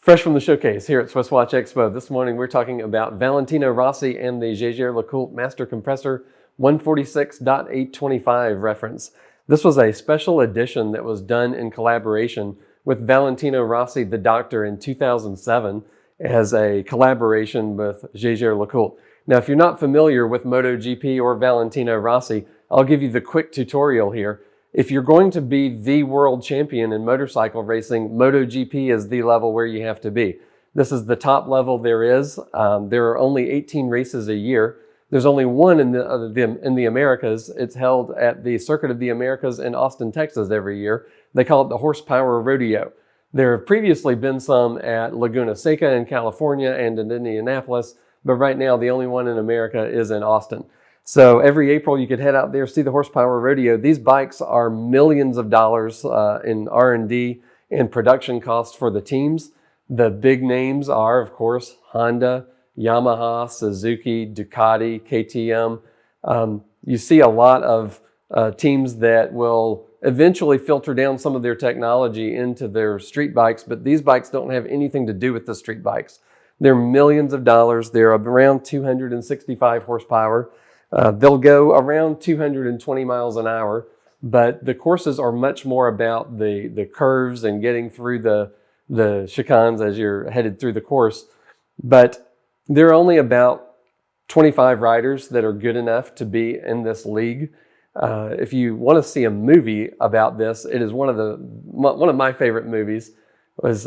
Fresh from the showcase here at SwissWatchExpo, this morning we're talking about Valentino Rossi and the Jaeger LeCoultre Master Compressor 146.8.25 reference. This was a special edition that was done in collaboration with Valentino Rossi The Doctor in 2007 as a collaboration with Jaeger LeCoultre. Now, if you're not familiar with MotoGP or Valentino Rossi, I'll give you the quick tutorial here. If you're going to be the world champion in motorcycle racing, MotoGP is the level where you have to be. This is the top level there is. There are only 18 races a year. There's only one in the Americas. It's held at the Circuit of the Americas in Austin, Texas every year. They call it the Horsepower Rodeo. There have previously been some at Laguna Seca in California and in Indianapolis, but right now the only one in America is in Austin. So every April you could head out there, see the Horsepower Rodeo. These bikes are millions of dollars in R&D and production costs for the teams. The big names are, of course, Honda, Yamaha, Suzuki, Ducati, KTM. You see a lot of teams that will eventually filter down some of their technology into their street bikes, but these bikes don't have anything to do with the street bikes. They're millions of dollars. They're around 265 horsepower. They'll go around 220 miles an hour, but the courses are much more about the curves and getting through the chicanes as you're headed through the course. But there are only about 25 riders that are good enough to be in this league. If you want to see a movie about this, it is one of my favorite movies was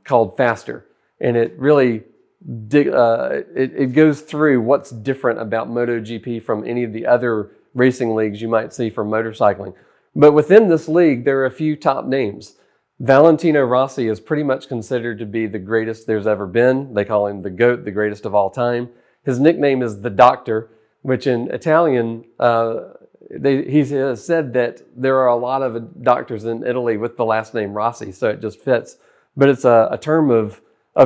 called Faster, and it really it goes through what's different about MotoGP from any of the other racing leagues you might see for motorcycling. But within this league, there are a few top names. Valentino Rossi is pretty much considered to be the greatest there's ever been. They call him the GOAT, the greatest of all time. His nickname is The Doctor, which in Italian, he has said that there are a lot of doctors in Italy with the last name Rossi, so it just fits. But it's a term of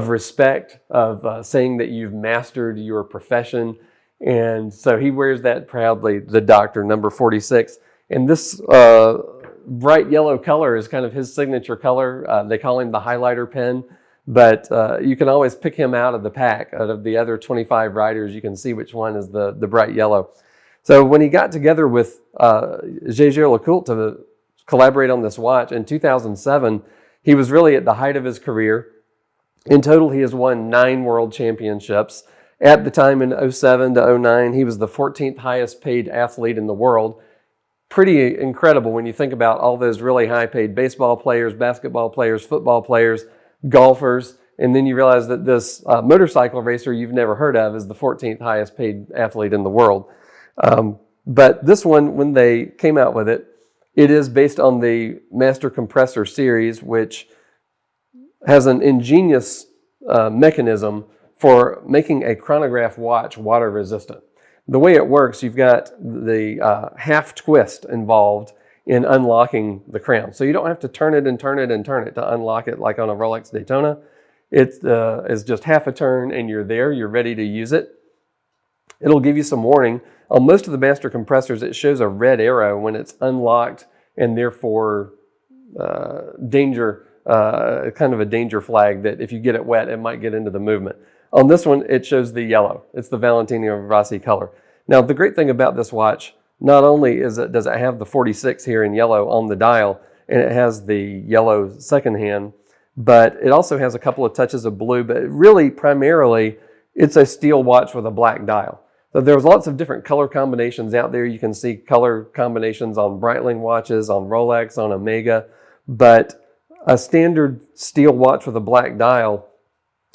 respect, of saying that you've mastered your profession. And so he wears that proudly, The Doctor, number 46. And this bright yellow color is kind of his signature color. They call him the highlighter pen, but you can always pick him out of the pack. Out of the other 25 riders, you can see which one is the bright yellow. So when he got together with Jaeger LeCoultre to collaborate on this watch in 2007, he was really at the height of his career. In total, he has won 9 world championships. At the time in 07 to 09, he was the 14th highest paid athlete in the world. Pretty incredible when you think about all those really high paid baseball players, basketball players, football players, golfers, and then you realize that this motorcycle racer you've never heard of is the 14th highest paid athlete in the world. But this one, when they came out with it, it is based on the Master Compressor series, which has an ingenious mechanism for making a chronograph watch water resistant. The way it works, you've got the half twist involved in unlocking the crown. So you don't have to turn it and turn it and turn it to unlock it like on a Rolex Daytona. It is just half a turn and you're there, you're ready to use it. It'll give you some warning. On most of the master compressors, it shows a red arrow when it's unlocked and therefore danger. Kind of a danger flag that if you get it wet, it might get into the movement. On this one, it shows the yellow. It's the Valentino Rossi color. Now, the great thing about this watch, not only does it have the 46 here in yellow on the dial, and it has the yellow second hand, but it also has a couple of touches of blue, but really, primarily, it's a steel watch with a black dial. So there's lots of different color combinations out there. You can see color combinations on Breitling watches, on Rolex, on Omega, but a standard steel watch with a black dial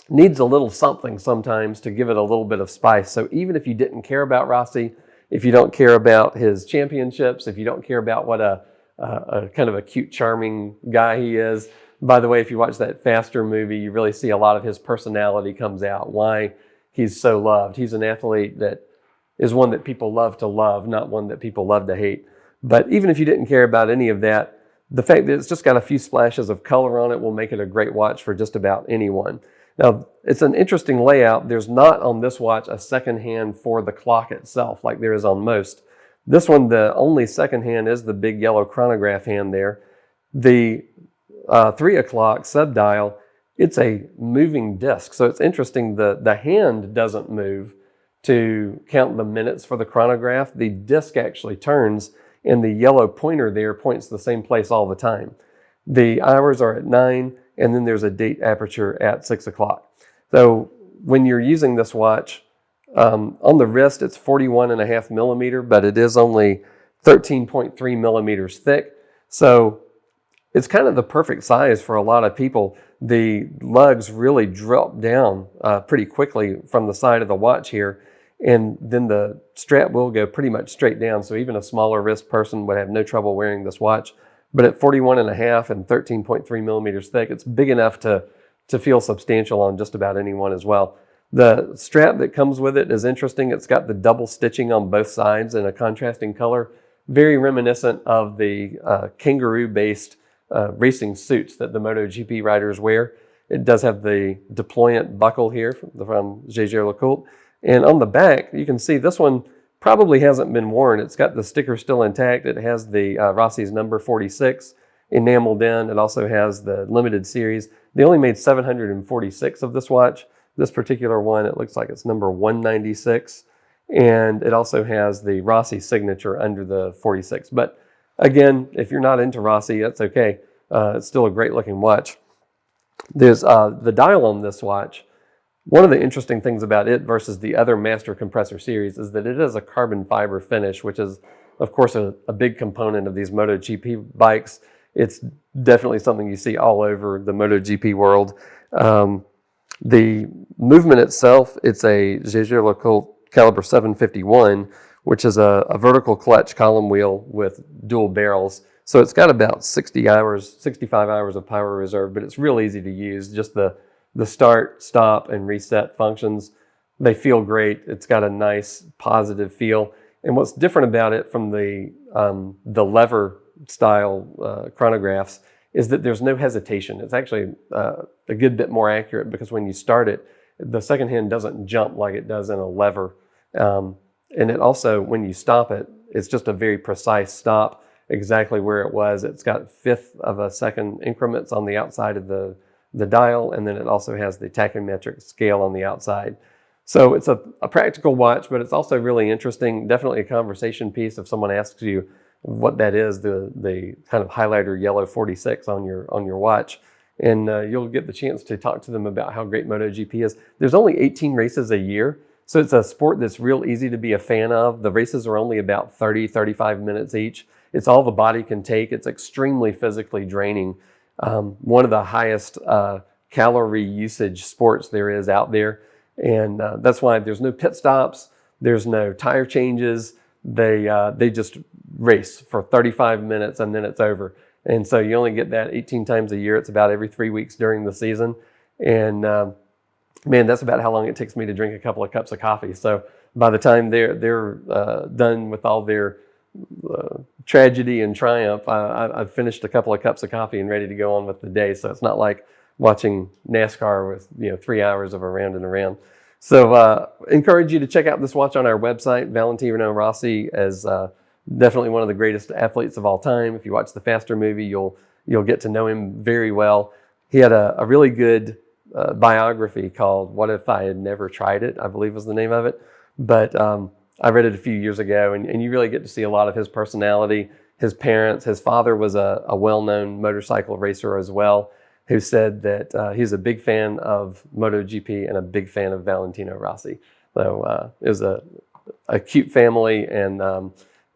needs a little something sometimes to give it a little bit of spice. So even if you didn't care about Rossi, if you don't care about his championships, if you don't care about what a kind of a cute, charming guy he is, by the way, if you watch that Faster movie, you really see a lot of his personality comes out, why he's so loved. He's an athlete that is one that people love to love, not one that people love to hate. But even if you didn't care about any of that, the fact that it's just got a few splashes of color on it will make it a great watch for just about anyone. Now, it's an interesting layout. There's not on this watch a second hand for the clock itself like there is on most. This one, the only second hand is the big yellow chronograph hand there. The 3 o'clock subdial it's a moving disc. So it's interesting, the hand doesn't move to count the minutes for the chronograph. The disc actually turns, and the yellow pointer there points the same place all the time. The hours are at 9, and then there's a date aperture at 6 o'clock. So when you're using this watch, on the wrist, it's 41.5 millimeter, but it is only 13.3 millimeters thick. So it's kind of the perfect size for a lot of people. The lugs really drop down pretty quickly from the side of the watch here, and then the strap will go pretty much straight down. So even a smaller wrist person would have no trouble wearing this watch. But at 41.5 and 13.3 millimeters thick, it's big enough to feel substantial on just about anyone as well. The strap that comes with it is interesting. It's got the double stitching on both sides in a contrasting color, very reminiscent of the kangaroo-based racing suits that the MotoGP riders wear. It does have the deployant buckle here from Jaeger LeCoultre. And on the back, you can see this one probably hasn't been worn. It's got the sticker still intact. It has the Rossi's number 46 enameled in. It also has the limited series. They only made 746 of this watch. This particular one, it looks like it's number 196. And it also has the Rossi signature under the 46. But again, if you're not into Rossi, that's okay. It's still a great looking watch. There's the dial on this watch. One of the interesting things about it versus the other Master Compressor series is that it is a carbon fiber finish, which is, of course, a big component of these MotoGP bikes. It's definitely something you see all over the MotoGP world. The movement itself, it's a Jaeger LeCoultre caliber 751, which is a vertical clutch column wheel with dual barrels. So it's got about 65 hours of power reserve, but it's real easy to use. Just the start, stop, and reset functions, they feel great. It's got a nice positive feel. And what's different about it from the lever style chronographs is that there's no hesitation. It's actually a good bit more accurate because when you start it, the second hand doesn't jump like it does in a lever. And it also, when you stop it, it's just a very precise stop, exactly where it was. It's got 1/5 of a second increments on the outside of the dial, and then it also has the tachymetric scale on the outside. So it's a practical watch, but it's also really interesting, definitely a conversation piece if someone asks you what that is, the kind of highlighter yellow 46 on your watch. And you'll get the chance to talk to them about how great MotoGP is. There's only 18 races a year, so it's a sport that's real easy to be a fan of. The races are only about 35 minutes each. It's all the body can take. It's extremely physically draining. One of the highest calorie usage sports there is out there. And that's why there's no pit stops. There's no tire changes. They just race for 35 minutes and then it's over. And so you only get that 18 times a year. It's about every 3 weeks during the season. And man, that's about how long it takes me to drink a couple of cups of coffee. So by the time they're done with all their tragedy and triumph, I've finished a couple of cups of coffee and ready to go on with the day. So it's not like watching NASCAR with 3 hours of a round and around. So encourage you to check out this watch on our website. Valentino Rossi is definitely one of the greatest athletes of all time. If you watch the Faster movie, you'll get to know him very well. He had a really good biography called "What If I Had Never Tried It," I believe was the name of it. But I read it a few years ago, and you really get to see a lot of his personality. His parents, his father was a well-known motorcycle racer as well, who said that he's a big fan of MotoGP and a big fan of Valentino Rossi. So it was a cute family, and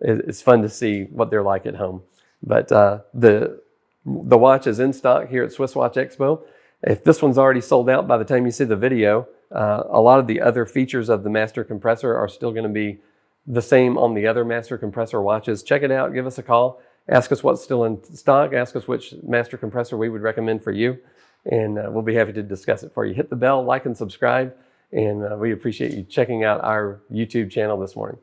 it's fun to see what they're like at home. But the watch is in stock here at SwissWatchExpo. If this one's already sold out by the time you see the video, a lot of the other features of the Master Compressor are still going to be the same on the other Master Compressor watches. Check it out. Give us a call. Ask us what's still in stock. Ask us which Master Compressor we would recommend for you. And we'll be happy to discuss it for you. Hit the bell, like, and subscribe. And we appreciate you checking out our YouTube channel this morning.